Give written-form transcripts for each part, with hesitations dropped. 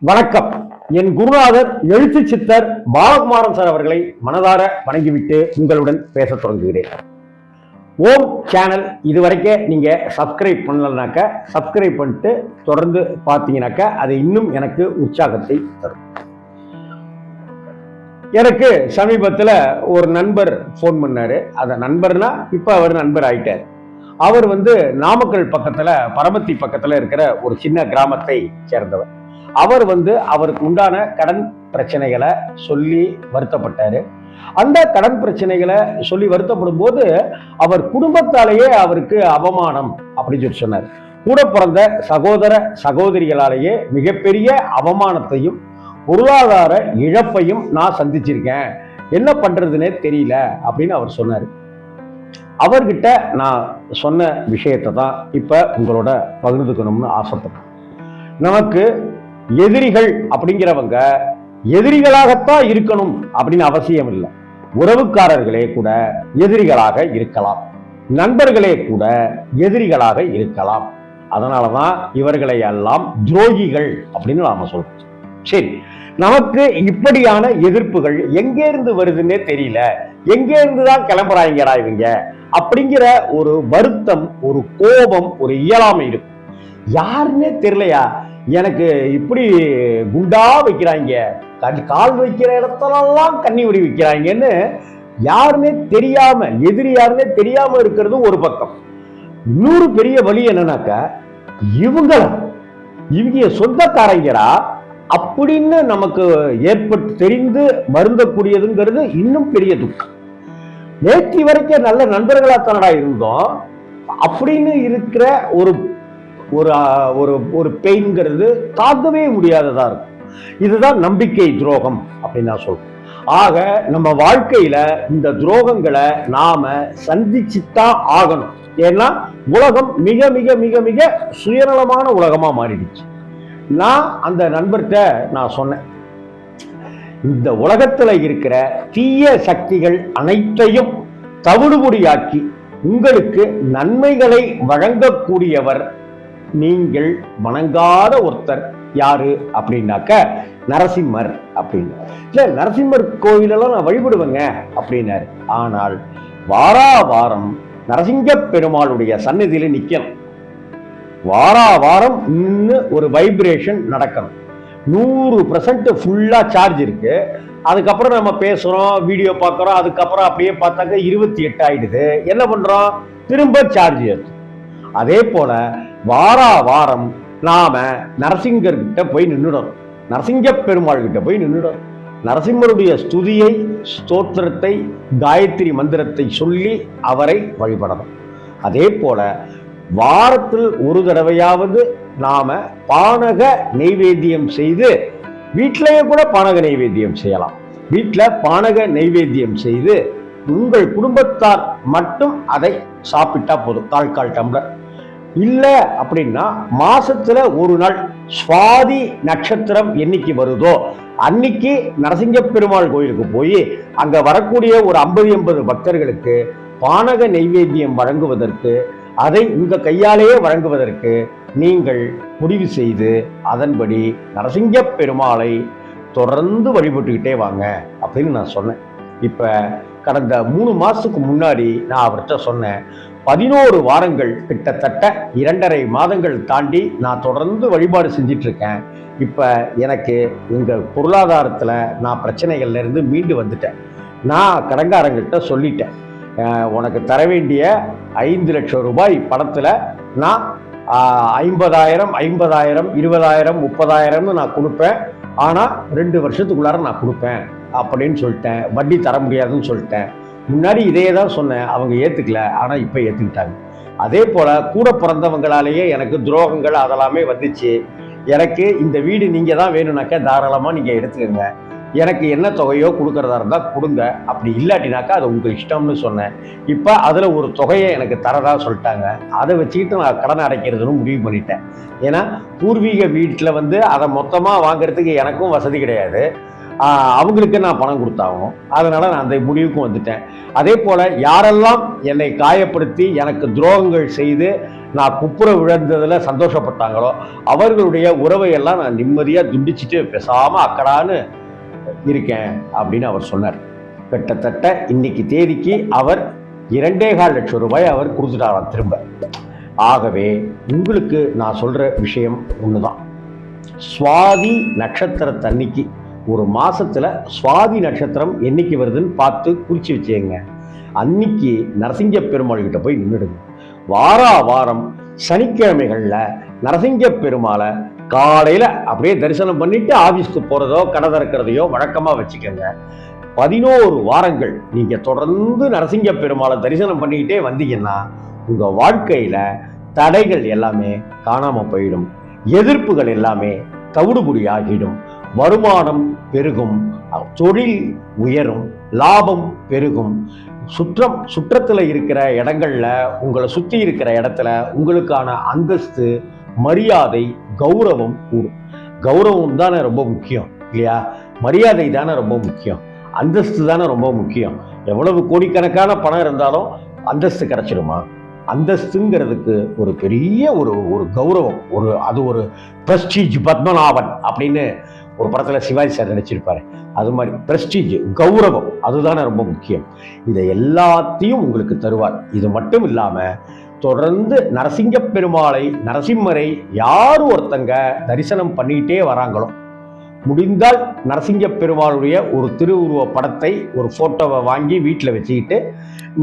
வணக்கம். என் குருநாதர் எழுத்து சித்தர் பாலகுமாரன் சார் அவர்களை மனதார வணங்கிவிட்டு உங்களுடன் பேச தொடங்குகிறேன். ஓம் சேனல் இதுவரைக்கும் நீங்க சப்ஸ்கிரைப் பண்ணலனாக்க சப்ஸ்கிரைப் பண்ணிட்டு தொடர்ந்து பார்த்தீங்கன்னாக்க அது இன்னும் எனக்கு உற்சாகத்தை தரும். எனக்கு சமீபத்தில் ஒரு நண்பர் ஃபோன் பண்ணாரு. அந்த நண்பர்னா இப்ப அவர் நண்பர் ஆயிட்டார். அவர் நாமக்கல் பக்கத்துல பரமத்தி பக்கத்துல இருக்கிற ஒரு சின்ன கிராமத்தை சேர்ந்தவர். அவர் அவருக்கு உண்டான கடன் பிரச்சனைகளை சொல்லி வருத்தப்பட்டாரு. அந்த கடன் பிரச்சனைகளை சொல்லி வருத்தப்படும் போது அவர் குடும்பத்தாலேயே அவருக்கு அவமானம் அப்படின்னு சொல்லி சொன்னார். கூட பிறந்த சகோதர சகோதரிகளாலேயே மிகப்பெரிய அவமானத்தையும் பொருளாதார இழப்பையும் நான் சந்திச்சிருக்கேன், என்ன பண்றதுன்னே தெரியல அப்படின்னு அவர் சொன்னார். அவர்கிட்ட நான் சொன்ன விஷயத்தை தான் இப்ப உங்களோட பகிர்ந்துக்கணும்னு ஆசைப்படுறேன். நமக்கு எதிரிகள் அப்படிங்கிறவங்க எதிரிகளாகத்தான் இருக்கணும் அப்படின்னு அவசியம் இல்லை. உறவுக்காரர்களே கூட எதிரிகளாக இருக்கலாம், நண்பர்களே கூட எதிரிகளாக இருக்கலாம். அதனாலதான் இவர்களை எல்லாம் துரோகிகள் அப்படின்னு நாம சொல்றோம். சரி, நமக்கு இப்படியான எதிர்ப்புகள் எங்கே இருந்து வருதுன்னே தெரியல, எங்கே இருந்துதான் கிளம்புறாங்கடா இவங்க அப்படிங்கிற ஒரு வருத்தம், ஒரு கோபம், ஒரு இயலாமை இருக்கும். யாருன்னே தெரியலையா, எனக்கு இப்படி குண்டா வைக்கிறாங்க, கால் வைக்கிற இடத்துலலாம் கண்ணி வடி வைக்கிறாங்கன்னு யாருன்னே தெரியாம, எதிரி யாருன்னே தெரியாம இருக்கிறது ஒரு பக்கம். இன்னொரு பெரிய வழி என்னன்னாக்கா, இவங்க சொந்தக்காரங்கடா அப்படின்னு நமக்கு ஏற்பட்டு தெரிந்து வருந்தக்கூடியதுங்கிறது இன்னும் பெரிய துக்கம். நேற்று வரைக்கும் நல்ல நண்பர்களா தானடா இருந்தோம் அப்படின்னு இருக்கிற ஒரு ஒரு ஒரு பெயின்ங்கிறது தாக்கவே முடியாததா இருக்கும். இதுதான் நம்பிக்கை துரோகம் அப்படின்னு நான் சொல்றேன். ஆக நம்ம வாழ்க்கையில இந்த துரோகங்களை நாம சந்திச்சுதான் ஆகணும். ஏன்னா உலகம் மிக மிக மிக மிக சுயநலமான உலகமா மாறிடுச்சு. நான் அந்த நண்பர்கிட்ட நான் சொன்னேன், இந்த உலகத்துல இருக்கிற தீய சக்திகள் அனைத்தையும் தவிடுபொடியாக்கி உங்களுக்கு நன்மைகளை வழங்கக்கூடியவர் நீங்கள் வணங்காத ஒருத்தர் யாரு அப்படின்னாக்க நரசிம்மர் அப்படின்னு. இல்ல, நரசிம்மர் கோயிலெல்லாம் நான் வழிபடுவேங்க அப்படின்னாரு. ஆனால் வாரா வாரம் நரசிங்க பெருமாளுடைய சன்னதியில நிக்கணும், வாரா வாரம் இன்னும் ஒரு வைப்ரேஷன் நடக்கணும். 100% ஃபுல்லா சார்ஜ் இருக்கு. அதுக்கப்புறம் நம்ம பேசுறோம், வீடியோ பார்க்கறோம், அதுக்கப்புறம் அப்படியே பார்த்தாக்க 28 ஆயிடுது. என்ன பண்றோம், திரும்ப சார்ஜ் ஏறும். அதே போல வாரா வாரம் நாம நரசிங்கர் கிட்ட போய் நின்றுடும், நரசிங்க பெருமாள் கிட்ட போய் நின்றுடும். நரசிம்மருடைய ஸ்துதியை, ஸ்தோத்திரத்தை, காயத்ரி மந்திரத்தை சொல்லி அவரை வழிபடணும். அதே போல வாரத்தில் ஒரு தடவையாவது நாம பானக நைவேத்தியம் செய்து, வீட்டிலேயே கூட பானக நைவேத்தியம் செய்யலாம். வீட்டில் பானக நைவேத்தியம் செய்து உங்கள் குடும்பத்தார் மட்டும் அதை சாப்பிட்டா போதும், கால் டம்ளர். இல்லை அப்படின்னா மாசத்துல ஒரு நாள் சுவாதி நட்சத்திரம் என்னைக்கு வருதோ அன்னைக்கு நரசிங்க பெருமாள் கோயிலுக்கு போய் அங்க வரக்கூடிய ஒரு 50-80 பக்தர்களுக்கு பானக நைவேத்தியம் வழங்குவதற்கு, அதை உங்க கையாலேயே வழங்குவதற்கு நீங்கள் முடிவு செய்து அதன்படி நரசிங்க பெருமாளை தொடர்ந்து வழிபட்டுக்கிட்டே வாங்க அப்படின்னு நான் சொன்னேன். இப்ப கடந்த 3 மாசத்துக்கு முன்னாடி நான் அவர்கிட்ட சொன்னேன், 11 வாரங்கள், கிட்டத்தட்ட 2.5 மாதங்கள் தாண்டி நான் தொடர்ந்து வழிபாடு செஞ்சிட்டு இருக்கேன். இப்ப எனக்கு எங்க பொருளாதாரத்துல நான் பிரச்சனைகள்ல இருந்து மீண்டு வந்துட்டேன். நான் கடன்காரங்கிட்ட சொல்லிட்டேன், உனக்கு தர வேண்டிய 5 லட்சம் ரூபாய் பணத்துல நான் 50,000 50,000 20,000 30,000 நான் கொடுப்பேன், ஆனா 2 வருஷத்துக்குள்ளார நான் கொடுப்பேன் அப்படின்னு சொல்லிட்டேன். வட்டி தர முடியாதுன்னு சொல்லிட்டேன். முன்னாடி இதே தான் சொன்னேன், அவங்க ஏத்துக்கல, ஆனா இப்ப ஏத்துக்கிட்டாங்க. அதே போல கூட பிறந்தவங்களாலேயே எனக்கு துரோகங்கள் அதெல்லாமே வந்துச்சு. எனக்கு இந்த வீடு நீங்க தான் வேணும்னாக்கா தாராளமா நீங்க எடுத்துக்கோங்க, எனக்கு என்ன தொகையோ கொடுக்கறதா இருந்தா கொடுங்க, அப்படி இல்லாட்டினாக்கா அது உங்க இஷ்டம்னு சொன்னேன். இப்ப அதுல ஒரு தொகையை எனக்கு தரதா சொல்லிட்டாங்க. அதை வச்சுக்கிட்டு நான் கடன் அடைக்கிறதுன்னு முடிவு பண்ணிட்டேன். ஏன்னா பூர்வீக வீட்டுல அதை மொத்தமா வாங்குறதுக்கு எனக்கும் வசதி கிடையாது, அவங்களுக்கு நான் பணம் கொடுத்தாகணும். அதனால நான் அந்த முடிவுக்கும் வந்துட்டேன். அதே போல யாரெல்லாம் என்னை காயப்படுத்தி எனக்கு துரோகங்கள் செய்து நான் குப்புற விழுந்ததுல சந்தோஷப்பட்டாங்களோ அவர்களுடைய உறவை எல்லாம் நான் நிம்மதியா துண்டிச்சுட்டு பேசாம அக்கடான்னு இருக்கேன் அப்படின்னு அவர் சொன்னார். கிட்டத்தட்ட இன்னைக்கு தேதிக்கு அவர் 2.25 லட்சம் ரூபாய் அவர் கொடுத்துட்டாராம் திரும்ப. ஆகவே உங்களுக்கு நான் சொல்ற விஷயம் ஒண்ணுதான், சுவாதி நட்சத்திரத்தன்னைக்கு ஒரு மாசத்துல சுவாதி நட்சத்திரம் என்னைக்கு வருதுன்னு பார்த்து குறிச்சு வச்சுங்க. அன்னைக்கு நரசிங்க பெருமாள் கிட்ட போய் நின்றுடுங்க. வாரம் சனிக்கிழமைகள்ல நரசிங்க பெருமாளை காலையில அப்படியே தரிசனம் பண்ணிட்டு ஆபீஸ்க்கு போறதோ கடை திறக்கிறதையோ வழக்கமா வச்சுக்கோங்க. 11 வாரங்கள் நீங்க தொடர்ந்து நரசிங்க பெருமாளை தரிசனம் பண்ணிக்கிட்டே வந்தீங்கன்னா உங்க வாழ்க்கையில தடைகள் எல்லாமே காணாம போயிடும், எதிர்ப்புகள் எல்லாமே தவிடுபுடி ஆகிடும், வருமானம் பெருகும், தொழில் உயரும், லாபம் பெருகும். சுற்றத்துல இருக்கிற இடங்கள்ல உங்களை சுத்தி இருக்கிற இடத்துல உங்களுக்கான அந்தஸ்து, மரியாதை, கௌரவம் கூடும். கௌரவம் தானே ரொம்ப முக்கியம் இல்லையா? மரியாதை தானே ரொம்ப முக்கியம், அந்தஸ்து தானே ரொம்ப முக்கியம். எவ்வளவு கோடிக்கணக்கான பணம் இருந்தாலும் அந்தஸ்து கிடைச்சிடுமா? அந்தஸ்துங்கிறதுக்கு ஒரு பெரிய ஒரு கௌரவம், அது ஒரு பிரஸ்டீஜ். பத்மநாபன் அப்படின்னு ஒரு படத்துல சிவாஜி சார் நடிச்சிருப்பாரு. அது மாதிரி பிரஸ்டீஜ், கௌரவம், அதுதானே ரொம்ப முக்கியம். இதை எல்லாத்தையும் உங்களுக்கு தருவார். இது மட்டும் இல்லாம தொடர்ந்து நரசிங்க பெருமாளை, நரசிம்மரை யார் ஒருத்தங்க தரிசனம் பண்ணிக்கிட்டே வராங்களோ, முடிந்தால் நரசிங்க பெருமாளுடைய ஒரு திருவுருவ படத்தை, ஒரு போட்டோவை வாங்கி வீட்டில் வச்சுக்கிட்டு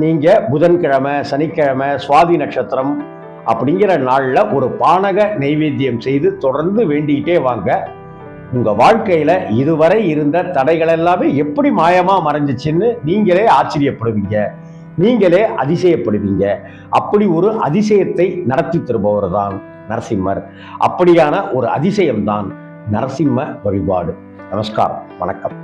நீங்க புதன்கிழமை, சனிக்கிழமை, சுவாதி நட்சத்திரம் அப்படிங்கிற நாள்ல ஒரு பானக நைவேத்தியம் செய்து தொடர்ந்து வேண்டிக்கிட்டே வாங்க. உங்க வாழ்க்கையில இதுவரை இருந்த தடைகள் எல்லாமே எப்படி மாயமா மறைஞ்சிச்சுன்னு நீங்களே ஆச்சரியப்படுவீங்க, நீங்களே அதிசயப்படுவீங்க. அப்படி ஒரு அதிசயத்தை நடத்தி தருபவர் தான் நரசிம்மர். அப்படியான ஒரு அதிசயம்தான் நரசிம்ம வழிபாடு. நமஸ்காரம், வணக்கம்.